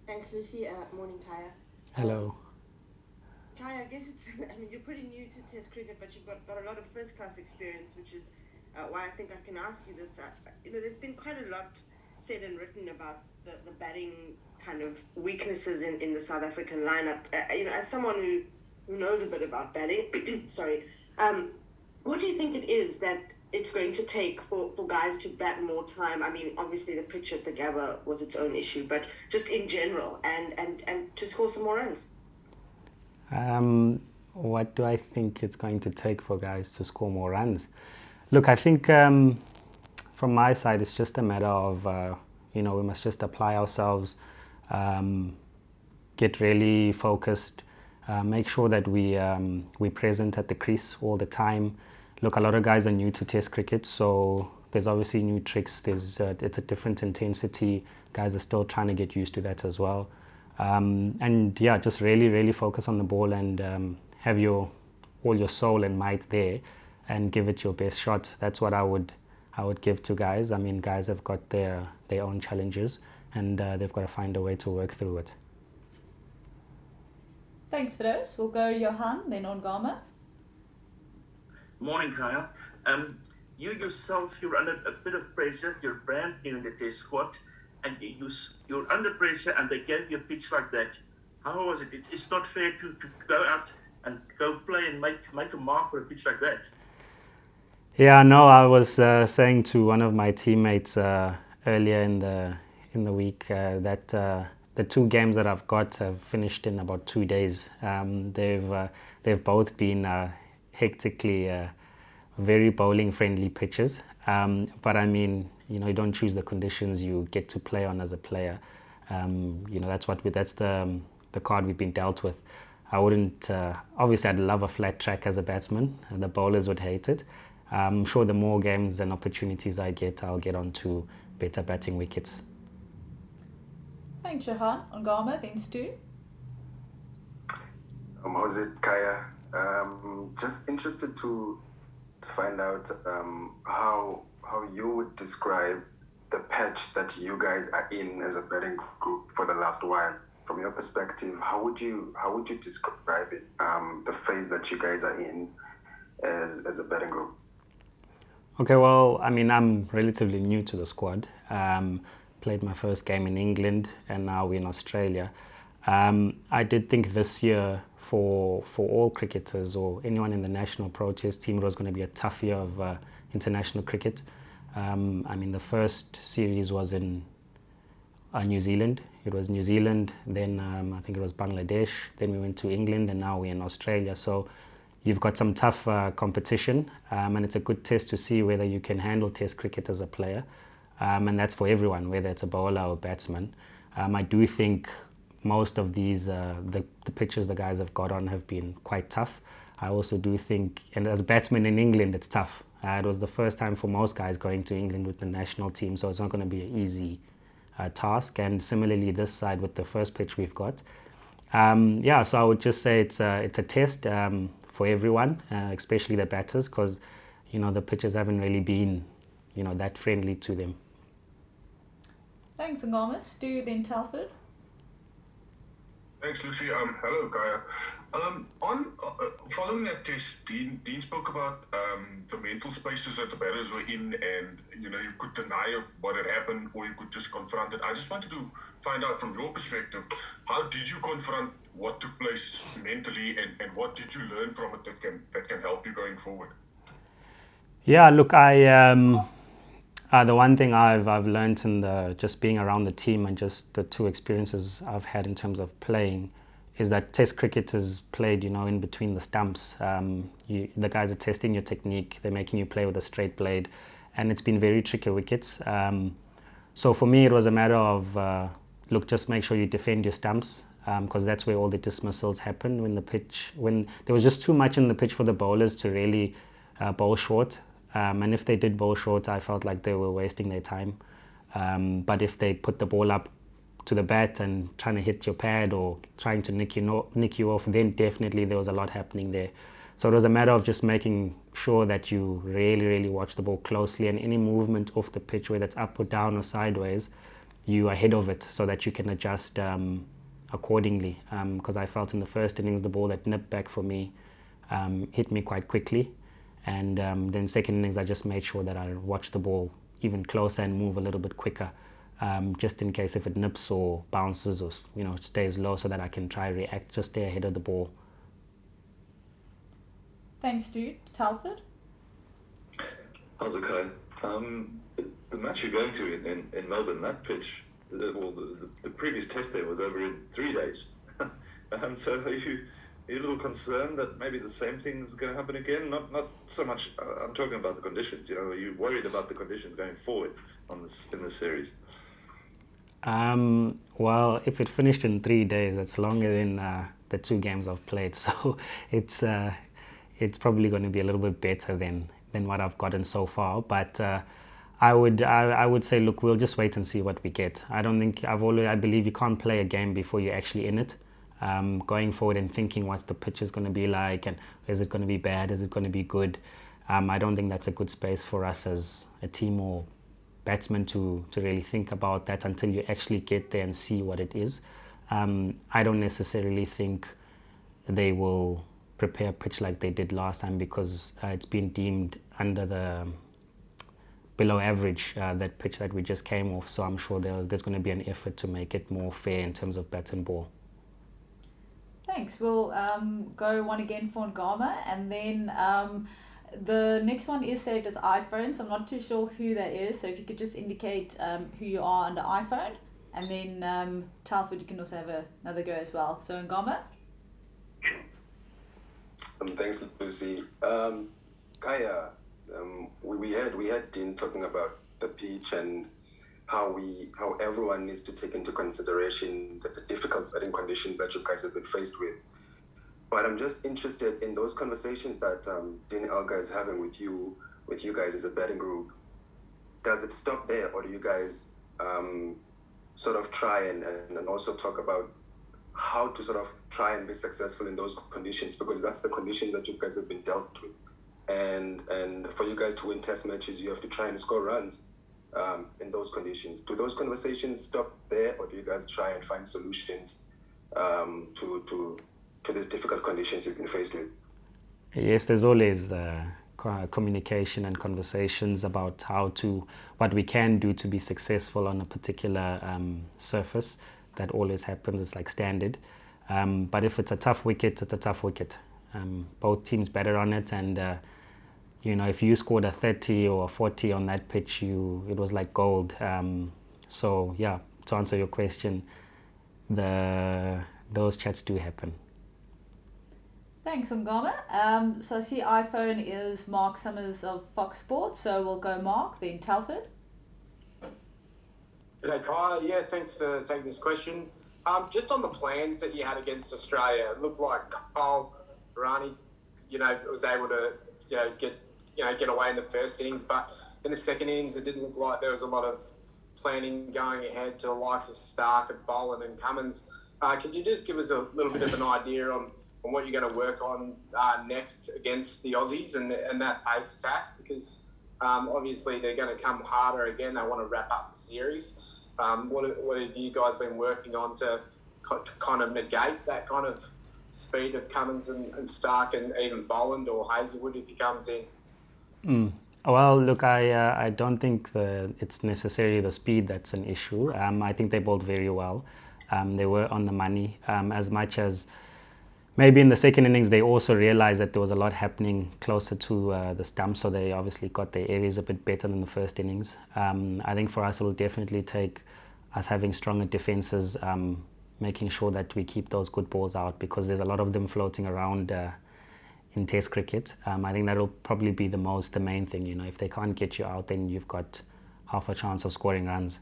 Thanks, Lucy. Morning, KHAYA. Hello. KHAYA, I guess you're pretty new to Test cricket, but you've got a lot of first-class experience, which is why I think I can ask you this. There's been quite a lot said and written about the batting kind of weaknesses in the South African lineup. As someone who knows a bit about batting, sorry, what do you think it is that it's going to take for guys to bat more time? I mean, obviously the pitch at the Gabba was its own issue, but just in general, and to score some more runs. What do I think it's going to take for guys to score more runs? Look, I think from my side, it's just a matter of, we must just apply ourselves, get really focused, make sure that we're present at the crease all the time. Look, a lot of guys are new to Test cricket, so there's obviously new tricks. It's a different intensity. Guys are still trying to get used to that as well. And yeah, just really focus on the ball and have all your soul and might there, and give it your best shot. That's what I would give to guys. I mean, guys have got their own challenges, and they've got to find a way to work through it. Thanks for those. We'll go Johan, then Ongama. Morning, KHAYA. You yourself, you're under a bit of pressure. You're brand new in the Test squad, and you're under pressure, and they gave you a pitch like that. How was it? It's not fair to go out and go play and make a mark for a pitch like that. Yeah, no, I was saying to one of my teammates earlier in the week that the two games that I've got have finished in about 2 days. They've both been hectically very bowling friendly pitches, but I mean, you don't choose the conditions you get to play on as a player. That's the card we've been dealt with. I wouldn't obviously I'd love a flat track as a batsman, and the bowlers would hate it. I'm sure the more games and opportunities I get, I'll get onto better batting wickets. Thanks, Johan. Ongama, then Stu. How's it, KHAYA? Just interested to find out how you would describe the patch that you guys are in as a batting group for the last while. From your perspective, how would you describe it? The phase that you guys are in as a batting group. Okay, well, I mean, I'm relatively new to the squad. Played my first game in England, and now we're in Australia. I did think this year for all cricketers or anyone in the national Proteas team, it was going to be a tough year of international cricket. I mean, the first series was in New Zealand. It was New Zealand, then I think it was Bangladesh, then we went to England, and now we're in Australia. So you've got some tough competition, and it's a good test to see whether you can handle Test cricket as a player. And that's for everyone, whether it's a bowler or a batsman. I do think most of these, the pitches the guys have got on have been quite tough. I also do think, and as a batsman in England, it's tough. It was the first time for most guys going to England with the national team, so it's not going to be an easy task. And similarly, this side with the first pitch we've got. So I would just say it's a test for everyone, especially the batters, because the pitches haven't really been that friendly to them. Thanks, Ongama. Stu, then Telford. Thanks, Lucy. Hello, KHAYA. Following that test, Dean spoke about the mental spaces that the batters were in, and you could deny what had happened, or you could just confront it. I just wanted to find out from your perspective, how did you confront what took place mentally, and what did you learn from it that can help you going forward? Yeah, look, the one thing I've learned in just being around the team and just the two experiences I've had in terms of playing is that Test cricket is played, in between the stumps. The guys are testing your technique. They're making you play with a straight blade, and it's been very tricky wickets. So for me, it was a matter of just make sure you defend your stumps, because that's where all the dismissals happen when there was just too much in the pitch for the bowlers to really bowl short. And if they did bowl short, I felt like they were wasting their time. But if they put the ball up to the bat and trying to hit your pad or trying to nick you off, then definitely there was a lot happening there. So it was a matter of just making sure that you really watch the ball closely, and any movement off the pitch, whether it's up or down or sideways, you ahead of it so that you can adjust accordingly. Because I felt in the first innings the ball that nipped back for me hit me quite quickly, and then second innings I just made sure that I watched the ball even closer and move a little bit quicker, just in case if it nips or bounces or stays low, so that I can try react, just stay ahead of the ball. Thanks, Stu. Telford? How's it going? The match you're going to in Melbourne, that pitch, the previous test there was over in 3 days. So are you a little concerned that maybe the same thing is going to happen again? Not so much. I'm talking about the conditions. Are you worried about the conditions going forward in this series? Well, if it finished in 3 days, it's longer than the 2 games I've played. So it's probably going to be a little bit better than what I've gotten so far. But I would say, look, we'll just wait and see what we get. I believe you can't play a game before you're actually in it. Going forward and thinking what the pitch is going to be like, and is it going to be bad, is it going to be good, I don't think that's a good space for us as a team or batsmen to really think about that until you actually get there and see what it is. I don't necessarily think they will prepare a pitch like they did last time, because it's been deemed under the below average, that pitch that we just came off. So I'm sure there's going to be an effort to make it more fair in terms of bat and ball. Thanks. We'll go one again for Ngama, and then the next one is saved as iPhone, so I'm not too sure who that is. So if you could just indicate who you are under iPhone, and then Telford, you can also have another go as well. So Ngama. Thanks, Lucy. KHAYA, we had Dean talking about the pitch and how everyone needs to take into consideration the difficult batting conditions that you guys have been faced with. But I'm just interested in those conversations that Dean Elgar is having with you guys as a batting group. Does it stop there, or do you guys sort of try and also talk about how to sort of try and be successful in those conditions, because that's the conditions that you guys have been dealt with. And for you guys to win test matches, you have to try and score runs in those conditions. Do those conversations stop there, or do you guys try and find solutions to these difficult conditions you've been faced with? Yes, there's always communication and conversations about what we can do to be successful on a particular surface. That always happens. It's like standard. But if it's a tough wicket, it's a tough wicket. Both teams better on it, and if you scored a 30 or a 40 on that pitch, it was like gold. So yeah, to answer your question, those chats do happen. Thanks, Ngama. So I see iPhone is Mark Summers of Fox Sports, so we'll go Mark, then Telford. G'day, KHAYA. Yeah, thanks for taking this question. Just on the plans that you had against Australia, it looked like Kyle Rani, was able to, get away in the first innings, but in the second innings, it didn't look like there was a lot of planning going ahead to the likes of Stark and Boland and Cummins. Could you just give us a little bit of an idea on what you're going to work on next against the Aussies and that pace attack? Because obviously they're going to come harder again. They want to wrap up the series. What have you guys been working on to kind of negate that kind of speed of Cummins and Stark, and even Boland or Hazelwood if he comes in? Well, look, I don't think it's necessarily the speed that's an issue. I think they bowled very well. They were on the money, as much as maybe in the second innings they also realized that there was a lot happening closer to the stump, so they obviously got their areas a bit better than the first innings. I think for us it will definitely take us having stronger defenses, making sure that we keep those good balls out, because there's a lot of them floating around in Test cricket. I think that'll probably be the main thing. If they can't get you out, then you've got half a chance of scoring runs.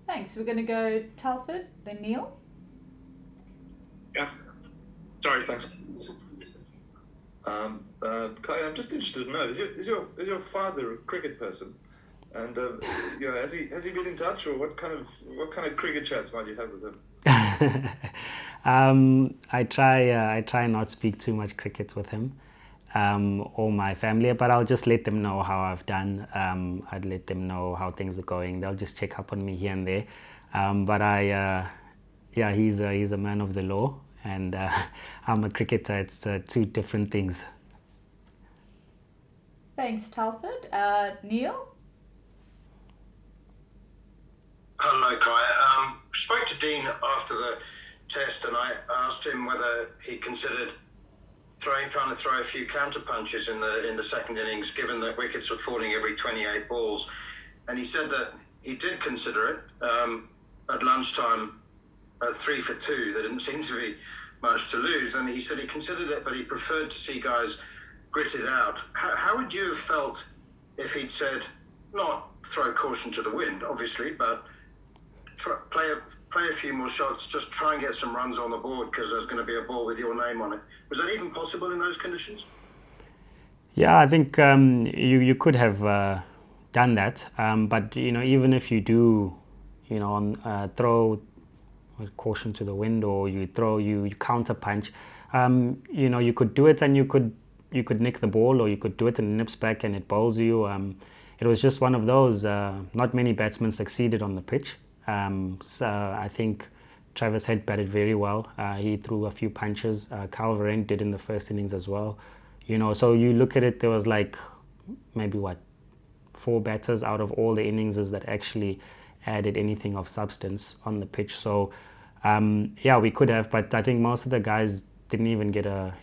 Thanks. We're going to go Telford, then Neil. Yeah. Sorry. Thanks. KHAYA, I'm just interested to know, is your father a cricket person? And has he been in touch, or what kind of cricket chats might you have with him? I try not speak too much cricket with him. or my family, but I'll just let them know how I've done. I'd let them know how things are going. They'll just check up on me here and there. But yeah, he's a man of the law, and I'm a cricketer. It's two different things. Thanks, Telford. Neil? Hello, Kai. Spoke to Dean after the test, and I asked him whether he considered trying to throw a few counter punches in the second innings, given that wickets were falling every 28 balls. And he said that he did consider it at lunchtime at 3 for 2. There didn't seem to be much to lose, and he said he considered it, but he preferred to see guys grit it out. How would you have felt if he'd said, not throw caution to the wind, obviously, but play a few more shots, just try and get some runs on the board because there's going to be a ball with your name on it? Was that even possible in those conditions? Yeah, I think you could have done that, but even if you do, throw caution to the wind, or you counter punch, you could do it and you could nick the ball, or you could do it and it nips back and it bowls you. It was just one of those. Not many batsmen succeeded on the pitch. So I think Travis Head batted very well. He threw a few punches. Calvert did in the first innings as well. So you look at it, there was like maybe 4 batters out of all the innings that actually added anything of substance on the pitch. So yeah, we could have, but I think most of the guys didn't even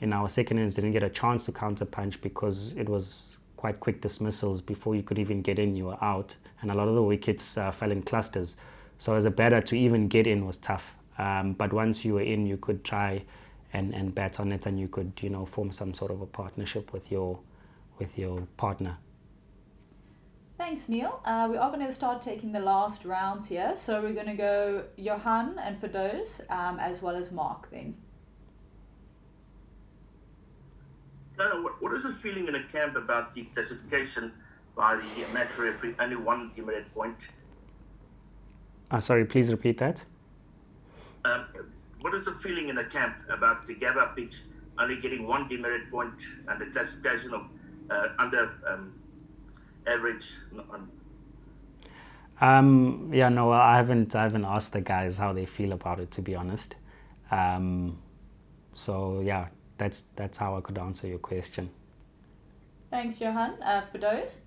in our second innings, didn't get a chance to counter punch because it was quite quick dismissals. Before you could even get in, you were out, and a lot of the wickets fell in clusters. So as a batter, to even get in was tough. But once you were in, you could try and bat on it, and you could form some sort of a partnership with your partner. Thanks, Neil. We are going to start taking the last rounds here. So we're going to go Johan and Firdaus, as well as Mark then. What is the feeling in a camp about the classification by the match referee, only 1 demerit point? Sorry, please repeat that. What is the feeling in the camp about the Gabba pitch only getting 1 demerit point and the classification of under average? Yeah, no, I haven't asked the guys how they feel about it, to be honest. So yeah, that's how I could answer your question. Thanks, Johan. Firdaus?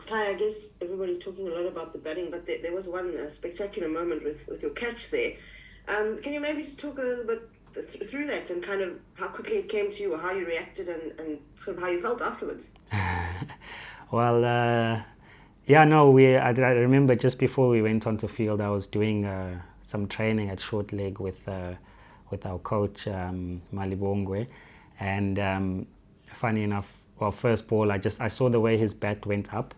Kai, I guess everybody's talking a lot about the batting, but there was one spectacular moment with your catch there. Can you maybe just talk a little bit through that and kind of how quickly it came to you, or how you reacted, and sort of how you felt afterwards? Well, yeah, no, I remember just before we went onto field, I was doing some training at short leg with our coach, Malibongwe, and funny enough, well, first ball, I saw the way his bat went up,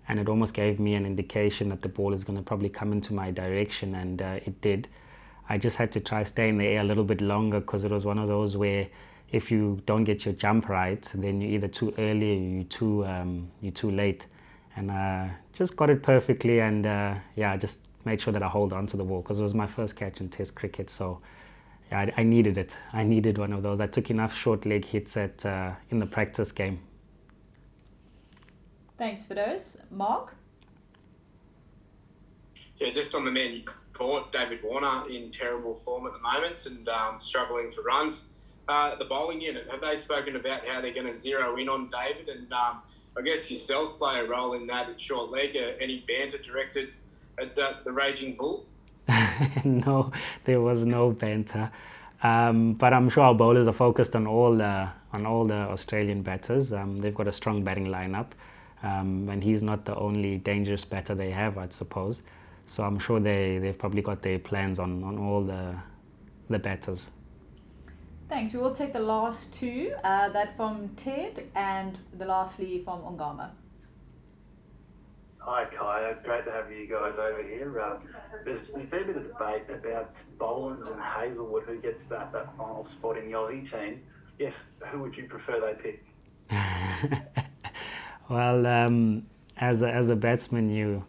and it almost gave me an indication that the ball is going to probably come into my direction, and it did. I just had to try stay in the air a little bit longer, because it was one of those where if you don't get your jump right, then you're either too early or you're too late. And just got it perfectly, and yeah, just made sure that I hold on to the ball, because it was my first catch in Test cricket, so yeah, I needed it. I needed one of those. I took enough short leg hits in the practice game. Thanks for those. Mark? Yeah, just on the man you caught, David Warner in terrible form at the moment and struggling for runs. The bowling unit, have they spoken about how they're going to zero in on David? And I guess yourself play a role in that at short leg. Any banter directed at the Raging Bull? No, there was no banter. But I'm sure our bowlers are focused on all the Australian batters. They've got a strong batting lineup, and he's not the only dangerous batter they have, I'd suppose. So I'm sure they've probably got their plans on all the batters. Thanks. We will take the last 2, that from Ted and the lastly from Ongama. Hi, KHAYA. Great to have you guys over here. There's been a bit of debate about Boland and Hazelwood, who gets that final spot in the Aussie team. Yes, who would you prefer they pick? Well, as a batsman,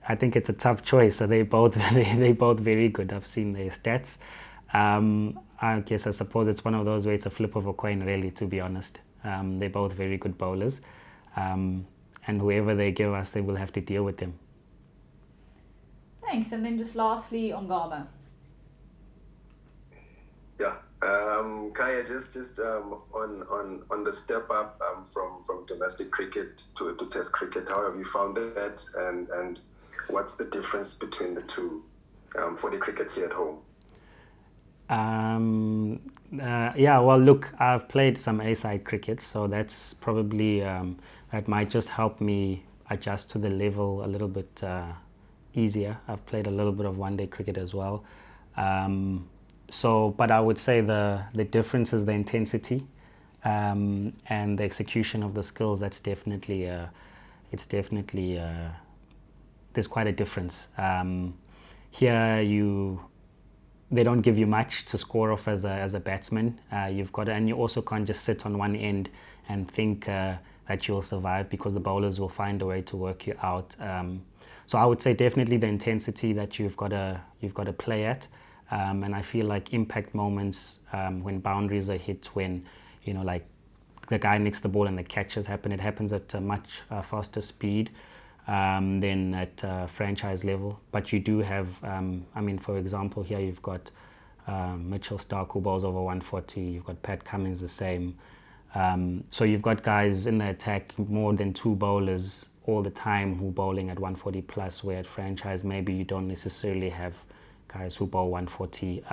I think it's a tough choice. So they both very good. I've seen their stats. I guess I suppose it's one of those where it's a flip of a coin, really, to be honest. They're both very good bowlers. And whoever they give us, they will have to deal with them. Thanks. And then just lastly, on Gama. Yeah. KHAYA, just on the step up from domestic cricket to Test cricket, how have you found that, and what's the difference between the two for the cricket here at home? Yeah, well, look, I've played some A-side cricket, so that's probably that might just help me adjust to the level a little bit easier. I've played a little bit of one-day cricket as well. But I would say the difference is the intensity and the execution of the skills. That's definitely there's quite a difference. Here they don't give you much to score off as a batsman. You've got and you also can't just sit on one end and think that you'll survive, because the bowlers will find a way to work you out. So I would say definitely the intensity that you've got to play at. And I feel like impact moments, when boundaries are hit, when, like the guy nicks the ball and the catches happen, it happens at a much faster speed than at franchise level. But you do have, for example, here you've got Mitchell Stark, who bowls over 140. You've got Pat Cummins the same. So you've got guys in the attack, more than two bowlers all the time who bowling at 140 plus, where at franchise maybe you don't necessarily have guys who bowl 140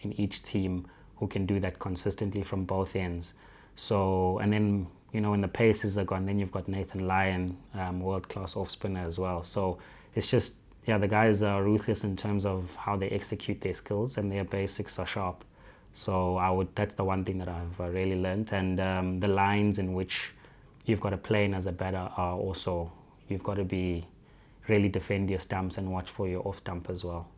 in each team who can do that consistently from both ends. So, and then, when the paces are gone, then you've got Nathan Lyon, world-class off-spinner as well. So it's just, the guys are ruthless in terms of how they execute their skills, and their basics are sharp. So that's the one thing that I've really learned. And the lines in which you've got to play in as a batter are also, you've got to really defend your stumps and watch for your off stump as well.